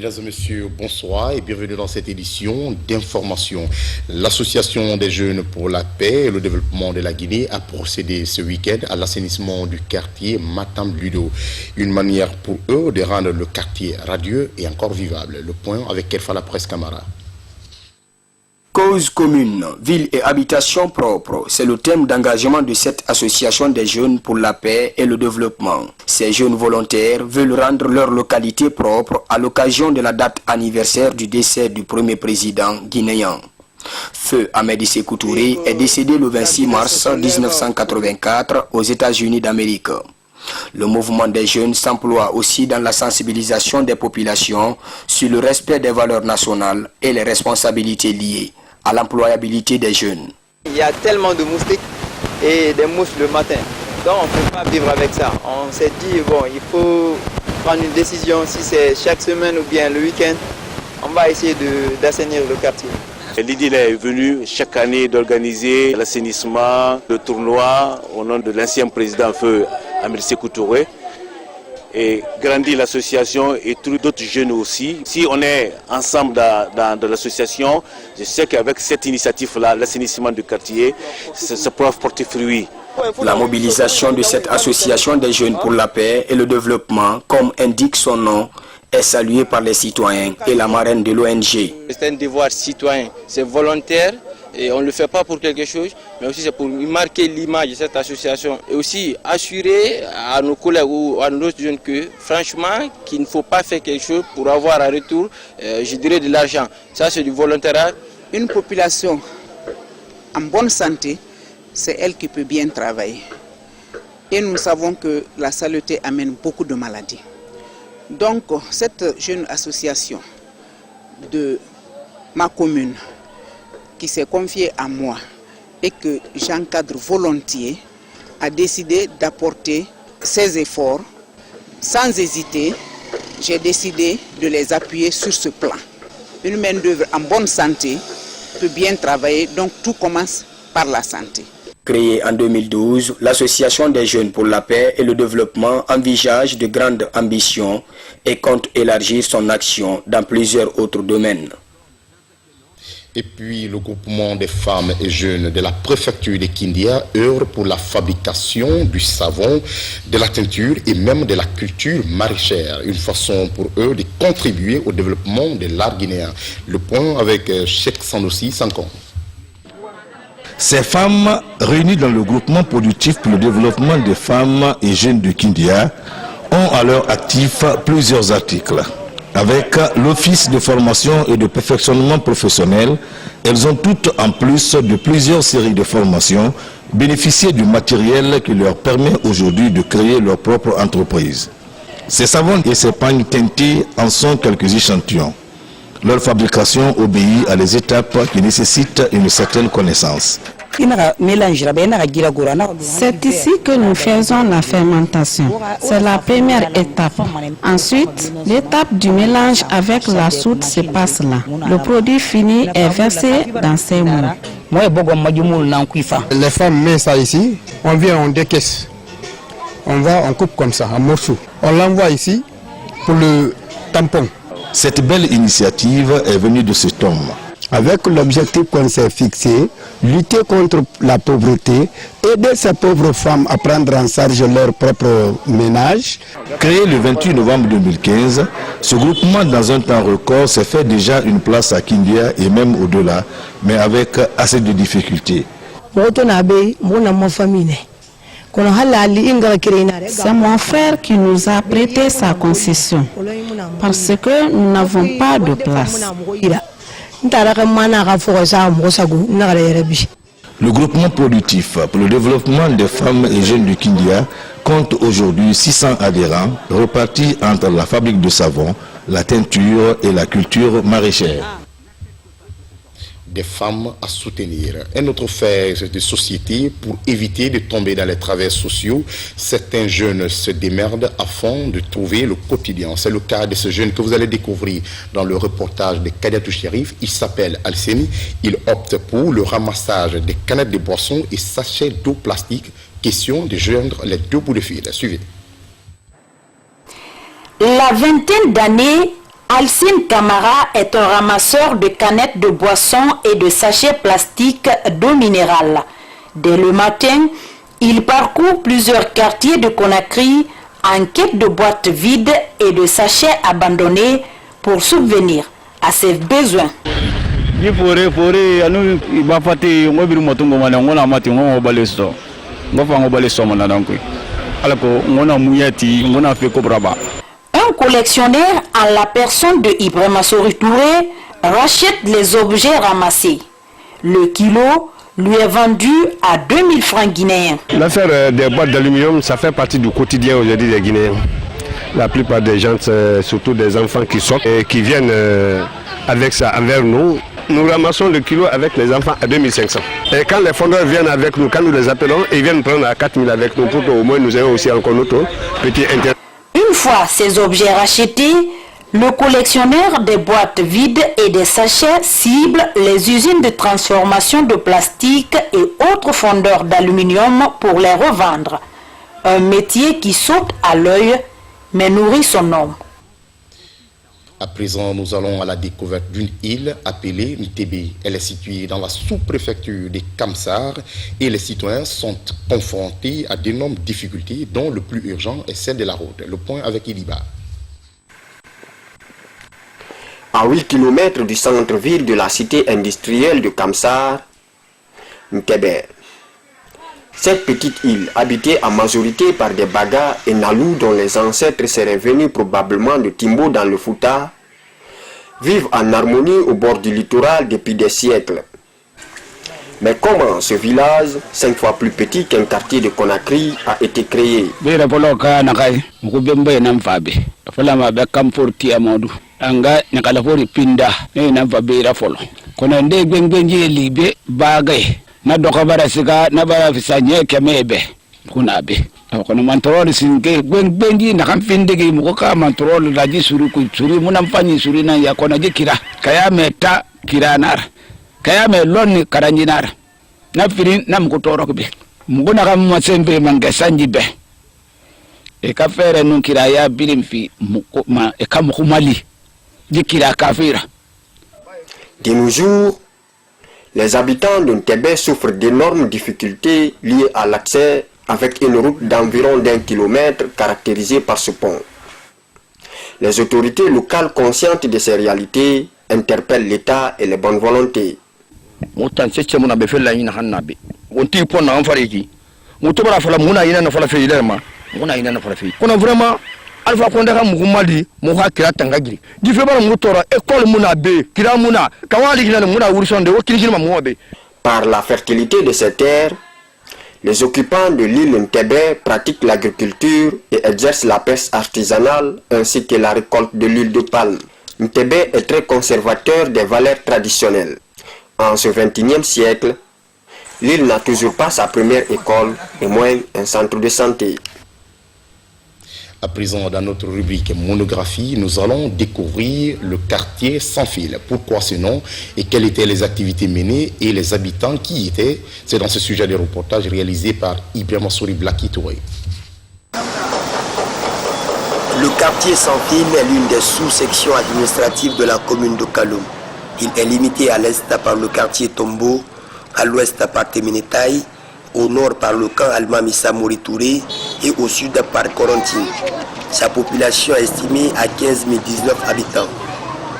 Mesdames et messieurs, bonsoir et bienvenue dans cette édition d'information. L'Association des jeunes pour la paix et le développement de la Guinée a procédé ce week-end à l'assainissement du quartier Matam-Ludo. Une manière pour eux de rendre le quartier radieux et encore vivable. Le point avec Kelfa Presse Camara. Cause commune, ville et habitation propre, c'est le thème d'engagement de cette association des jeunes pour la paix et le développement. Ces jeunes volontaires veulent rendre leur localité propre à l'occasion de la date anniversaire du décès du premier président guinéen. Feu Ahmed Sékou Touré est décédé le 26 mars 1984 aux États-Unis d'Amérique. Le mouvement des jeunes s'emploie aussi dans la sensibilisation des populations sur le respect des valeurs nationales et les responsabilités liées à l'employabilité des jeunes. Il y a tellement de moustiques et des mousses le matin, donc on ne peut pas vivre avec ça. On s'est dit, bon, il faut prendre une décision, si c'est chaque semaine ou bien le week-end, on va essayer d'assainir le quartier. L'idée est venue chaque année d'organiser l'assainissement, le tournoi au nom de l'ancien président Feu Ahmed Sékou Touré, et grandir l'association et tous d'autres jeunes aussi. Si on est ensemble dans l'association, je sais qu'avec cette initiative-là, l'assainissement du quartier, ça pourra porter fruit. La mobilisation de cette association des jeunes pour la paix et le développement, comme indique son nom, est saluée par les citoyens et la marraine de l'ONG. C'est un devoir citoyen, c'est volontaire. Et on ne le fait pas pour quelque chose, mais aussi c'est pour marquer l'image de cette association et aussi assurer à nos collègues ou à nos jeunes que franchement qu'il ne faut pas faire quelque chose pour avoir en retour, je dirais, de l'argent. Ça c'est du volontariat. Une population en bonne santé, c'est elle qui peut bien travailler. Et nous savons que la saleté amène beaucoup de maladies. Donc cette jeune association de ma commune, qui s'est confié à moi et que j'encadre volontiers, a décidé d'apporter ses efforts. Sans hésiter, j'ai décidé de les appuyer sur ce plan. Une main-d'œuvre en bonne santé peut bien travailler, donc tout commence par la santé. Créée en 2012, l'Association des jeunes pour la paix et le développement envisage de grandes ambitions et compte élargir son action dans plusieurs autres domaines. Et puis, le groupement des femmes et jeunes de la préfecture de Kindia œuvre pour la fabrication du savon, de la teinture et même de la culture maraîchère. Une façon pour eux de contribuer au développement de l'art guinéen. Le point avec Cheikh Sanoussi Sankon. Ces femmes, réunies dans le groupement productif pour le développement des femmes et jeunes de Kindia, ont à leur actif plusieurs articles. Avec l'Office de formation et de perfectionnement professionnel, elles ont toutes, en plus de plusieurs séries de formations, bénéficié du matériel qui leur permet aujourd'hui de créer leur propre entreprise. Ces savons et ces pagnes teintés en sont quelques échantillons. Leur fabrication obéit à des étapes qui nécessitent une certaine connaissance. C'est ici que nous faisons la fermentation. C'est la première étape. Ensuite, l'étape du mélange avec la soude se passe là. Le produit fini est versé dans ces moules. Les femmes mettent ça ici, on vient, on décaisse. On coupe comme ça, en morceaux. On l'envoie ici pour le tampon. Cette belle initiative est venue de cet homme. Avec l'objectif qu'on s'est fixé, lutter contre la pauvreté, aider ces pauvres femmes à prendre en charge leur propre ménage. Créé le 28 novembre 2015, ce groupement dans un temps record s'est fait déjà une place à Kindia et même au-delà, mais avec assez de difficultés. C'est mon frère qui nous a prêté sa concession parce que nous n'avons pas de place. Le groupement productif pour le développement des femmes et jeunes du Kindia compte aujourd'hui 600 adhérents repartis entre la fabrique de savon, la teinture et la culture maraîchère. Des femmes à soutenir. Un autre fait de société pour éviter de tomber dans les travers sociaux. Certains jeunes se démerdent afin de trouver le quotidien. C'est le cas de ce jeune que vous allez découvrir dans le reportage de Kadiatou Chérif. Il s'appelle Alseni. Il opte pour le ramassage des canettes de boissons et sachets d'eau plastique. Question de joindre les deux bouts de fil. Suivez. La vingtaine d'années Alcine Camara est un ramasseur de canettes de boissons et de sachets plastiques d'eau minérale. Dès le matin, il parcourt plusieurs quartiers de Conakry en quête de boîtes vides et de sachets abandonnés pour subvenir à ses besoins. Un collectionneur à la personne de Ibrahima Sori Touré rachète les objets ramassés. Le kilo lui est vendu à 2000 francs guinéens. L'affaire des boîtes d'aluminium, ça fait partie du quotidien aujourd'hui des Guinéens. La plupart des gens, surtout des enfants qui sortent et qui viennent avec ça envers nous, nous ramassons le kilo avec les enfants à 2500. Et quand les fondeurs viennent avec nous, quand nous les appelons, ils viennent prendre à 4000 avec nous pour qu'au moins nous ayons aussi encore notre petit intérêt. Une fois ces objets rachetés, le collectionneur des boîtes vides et des sachets cible les usines de transformation de plastique et autres fondeurs d'aluminium pour les revendre. Un métier qui saute à l'œil mais nourrit son homme. À présent, nous allons à la découverte d'une île appelée Ntébé. Elle est située dans la sous-préfecture des Kamsar et les citoyens sont confrontés à d'énormes difficultés dont le plus urgent est celle de la route. Le point avec Iliba. À 8 km du centre-ville de la cité industrielle de Kamsar, Ntébé. Cette petite île, habitée en majorité par des Bagas et Nalou dont les ancêtres seraient venus probablement de Timbo dans le Fouta, vivent en harmonie au bord du littoral depuis des siècles. Mais comment ce village, 5 fois plus petit qu'un quartier de Conakry, a été créé? Na doka bara sika na bara fisanye kemebe kunabe kono mantrol sinke gwengi na kamfinde ki mukoka mantrol laji suru ku suru munamfanyi suru na ya kona jikira kaya meta kiranar kaya me lonni karanjinar na firin na mukutoro kube muguna kam masembe mangesanji be e ka fere nun kira ya bilimfi mukuma e kam kumali jikira kafira. De nos jours, les habitants de Ntébé souffrent d'énormes difficultés liées à l'accès avec une route d'environ d'1 kilomètre caractérisée par ce pont. Les autorités locales conscientes de ces réalités interpellent l'État et les bonnes volontés. Alpha Kondaka Mugumadi, Moha Kiratangagri. Mutora, école Munabe, Kiramuna, Kawali Muna Urson de Okirima Moabe. Par la fertilité de ces terres, les occupants de l'île Ntébé pratiquent l'agriculture et exercent la pêche artisanale ainsi que la récolte de l'huile de palme. Ntébé est très conservateur des valeurs traditionnelles. En ce XXIe siècle, l'île n'a toujours pas sa première école et moins un centre de santé. À présent, dans notre rubrique monographie, nous allons découvrir le quartier sans fil. Pourquoi ce nom et quelles étaient les activités menées et les habitants qui y étaient? C'est dans ce sujet de reportage réalisé par Ibrahima Sori Touré. Le quartier sans fil est l'une des sous-sections administratives de la commune de Kaloum. Il est limité à l'est par le quartier Tombo, à l'ouest par Teminetaï, au nord par le camp Almamissa Mori Touré et au sud par Corentine. Sa population est estimée à 15 019 habitants.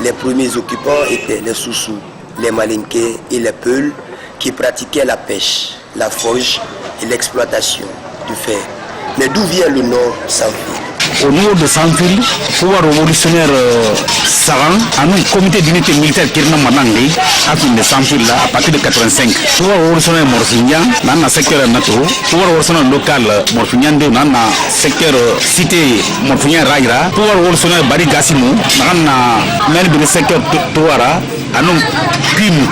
Les premiers occupants étaient les Soussous, les Malinqués et les Peuls qui pratiquaient la pêche, la forge et l'exploitation du fer. Mais d'où vient le nom sans fil? Au niveau de Sanfil, pouvoir révolutionnaire Saran, à nous, comité d'unité militaire qui est dans Manangé, à fin de Sanfil là, à partir de 85. Pouvoir révolutionnaire Morsignan, dans le secteur NATO, pouvoir révolutionnaire local Morsignan, dans le secteur cité Morsignan Raira, pouvoir révolutionnaire Bari Gassimo, dans le secteur Touara, à nous,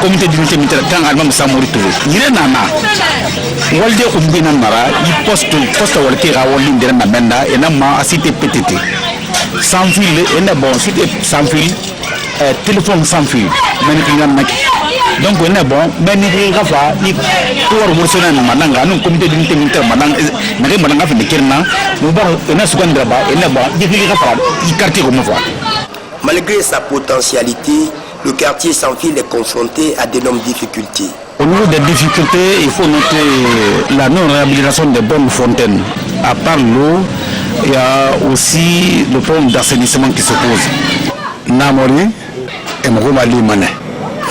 comité d'unité militaire, quand Almam Samori Touré. Il y a un Walde Oubina Mara, il poste Walke Rawalin de la Menda, et n'a cité PTT. Sans fil, il est bon, cité sans fil, téléphone sans fil, donc il est bon, mais il y a il pouvoir révolutionnaire Mananga, nous comité d'unité militaire Mananga, fait de Kerna, nous avons un second là-bas, il est bon, il y a il quartier comme ça. Malgré sa potentialité, le quartier sans fil est confronté à d'énormes difficultés. Au niveau des difficultés, il faut noter la non-réhabilitation des bonnes fontaines. À part l'eau, il y a aussi le problème d'assainissement qui se pose. Namori et Mroumali Mane.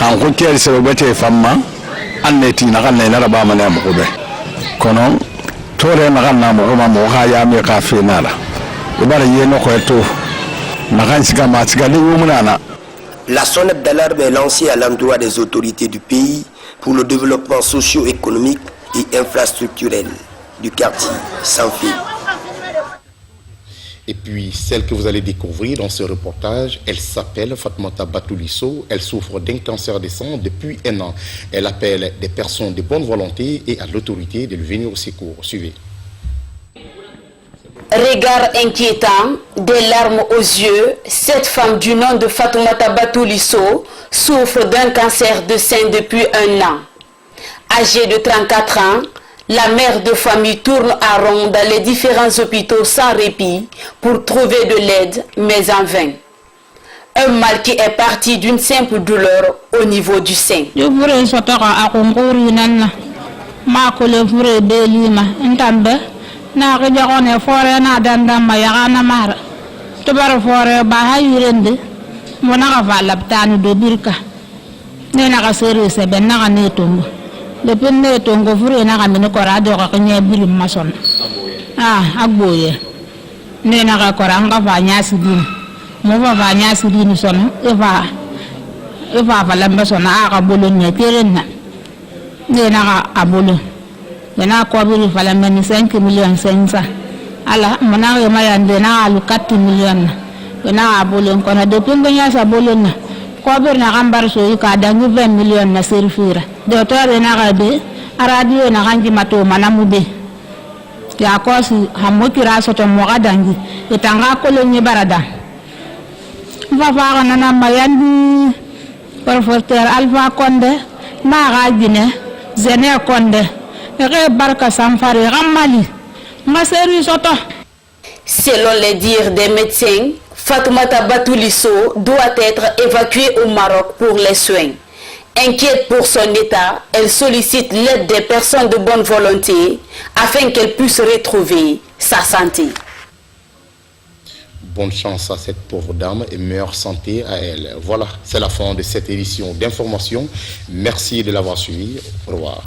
En routier, c'est le bête et femme. Anneti Narana Naraba Mane Mroube. Konon, Tore Narana Mroma Mohaya Meka Fenala. Le Bala Yeno Koeto. Naransika Matsgali Wumunana. La sonnette d'alarme est lancée à l'endroit des autorités du pays pour le développement socio-économique et infrastructurel du quartier sans fil. Et puis, celle que vous allez découvrir dans ce reportage, elle s'appelle Fatoumata Batoulisso. Elle souffre d'un cancer des sang depuis 1 an. Elle appelle des personnes de bonne volonté et à l'autorité de lui venir au secours. Suivez. Regard inquiétant, des larmes aux yeux, cette femme du nom de Fatoumata Batoulisso souffre d'un cancer de sein depuis 1 an. Âgée de 34 ans, la mère de famille tourne à rond dans les différents hôpitaux sans répit pour trouver de l'aide, mais en vain. Un mal qui est parti d'une simple douleur au niveau du sein. Na ga jagone fore na dandam ma yagana mara to bar fore ba ha yurende mo na ga valaptanu do birka ne na ga sere se ben na ga ne tongo le pen ne tongo fure na ga min ko ra do ga nya birim mason agboye ne na ga ko ra nga fa nya sidin mo fa nya sidin son e va valambe son a ga bolo nya terena ne na ga abolo na ko bi fala men 5 millions 500 ala mona ma yande na alu 4 millions na abolon ko na depuis nganya sa bolon na ko bi na gambar so ka dangu 20 millions na serfira docteur na ga be radio na ganji mato manamu be ya ko si hamokira so to mo ga dangi itanga ko le ni barada va va na mayandi professeur Alpha Condé na ga gine Zene Condé. Selon les dires des médecins, Fatoumata Batoulisso doit être évacuée au Maroc pour les soins. Inquiète pour son état, elle sollicite l'aide des personnes de bonne volonté afin qu'elle puisse retrouver sa santé. Bonne chance à cette pauvre dame et meilleure santé à elle. Voilà, c'est la fin de cette édition d'information. Merci de l'avoir suivi. Au revoir.